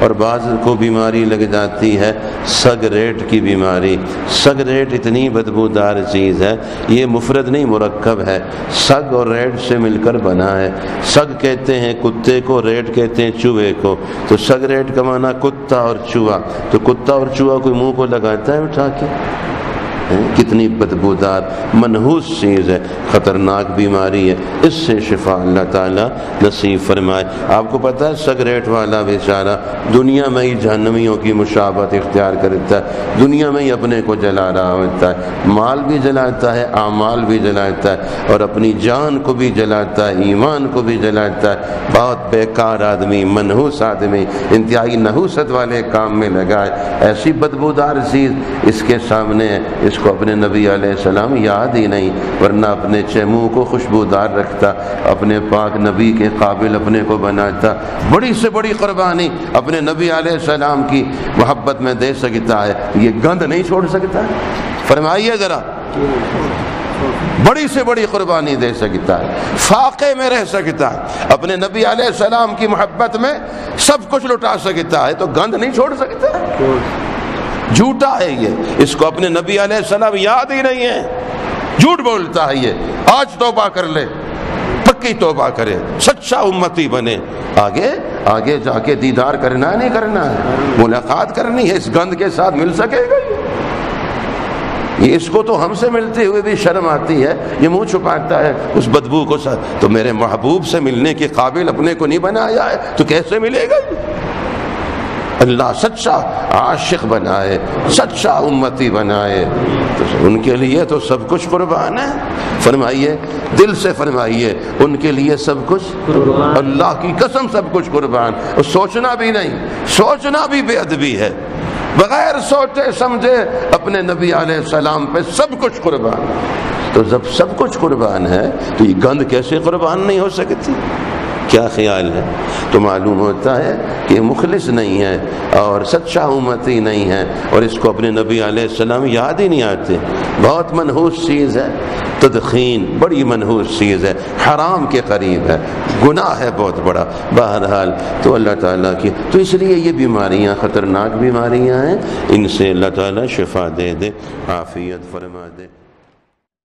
اور بعض کو بیماری لگ جاتی ہے سگریٹ کی بیماری۔ سگریٹ اتنی بدبودار چیز ہے، یہ مفرد نہیں مرکب ہے، سگ اور ریٹ سے مل کر بنا ہے۔ سگ کہتے ہیں کتے کو، ریٹ کہتے ہیں چوہے کو، تو سگریٹ کا معنی کتا اور چوہا، تو کتا اور چوہا کوئی منہ کو لگاتا ہے اٹھا کے؟ کتنی بدبودار منحوس چیز ہے، خطرناک بیماری ہے، اس سے شفا اللہ تعالیٰ نصیب فرمائے۔ آپ کو پتہ ہے سگریٹ والا بیچارہ دنیا میں ہی جہنمیوں کی مشابہت اختیار کرتا ہے، دنیا میں ہی اپنے کو جلا رہا ہوتا ہے، مال بھی جلاتا ہے، اعمال بھی جلاتا ہے، اور اپنی جان کو بھی جلاتا ہے، ایمان کو بھی جلاتا ہے۔ بہت بیکار آدمی، منحوس آدمی، انتہائی نحوست والے کام میں لگا ہے۔ ایسی بدبودار چیز اس کے سامنے ہے، اس کو اپنے نبی علیہ السلام یاد ہی نہیں، ورنہ اپنے منہ کو خوشبودار رکھتا، اپنے پاک نبی کے قابل اپنے کو بناتا، بڑی سے بڑی قربانی اپنے نبی علیہ السلام کی محبت میں دے سکتا ہے، یہ گند نہیں چھوڑ سکتا؟ فرمائیے ذرا، بڑی سے بڑی قربانی دے سکتا ہے، فاقے میں رہ سکتا ہے، اپنے نبی علیہ السلام کی محبت میں سب کچھ لٹا سکتا ہے، تو گند نہیں چھوڑ سکتا؟ جھوٹا ہے یہ، اس کو اپنے نبی علیہ السلام یاد ہی نہیں ہے، جھوٹ بولتا ہے یہ۔ آج توبہ کر لے، پکی توبہ کرے، سچا امتی بنے، آگے جا کے دیدار کرنا نہیں کرنا ہے، ملاقات کرنی ہے، اس گند کے ساتھ مل سکے گا یہ؟ اس کو تو ہم سے ملتے ہوئے بھی شرم آتی ہے، یہ منہ چھپاتا ہے اس بدبو کو، تو میرے محبوب سے ملنے کے قابل اپنے کو نہیں بنایا ہے تو کیسے ملے گا؟ اللہ سچا عاشق بنائے، سچا امتی بنائے، تو ان کے لیے تو سب کچھ قربان ہے۔ فرمائیے، دل سے فرمائیے، ان کے لیے سب کچھ، اللہ کی قسم سب کچھ قربان۔ اور سوچنا بھی نہیں، سوچنا بھی بے ادبی ہے، بغیر سوچے سمجھے اپنے نبی علیہ السلام پہ سب کچھ قربان۔ تو جب سب کچھ قربان ہے تو یہ گند کیسے قربان نہیں ہو سکتی؟ کیا خیال ہے؟ تو معلوم ہوتا ہے کہ مخلص نہیں ہے اور سچا امتی نہیں ہے، اور اس کو اپنے نبی علیہ السلام یاد ہی نہیں آتے۔ بہت منحوس چیز ہے تدخین، بڑی منحوس چیز ہے، حرام کے قریب ہے، گناہ ہے بہت بڑا۔ بہرحال تو اللہ تعالیٰ کی، تو اس لیے یہ بیماریاں خطرناک بیماریاں ہیں، ان سے اللہ تعالیٰ شفا دے دے، عافیت فرما دے۔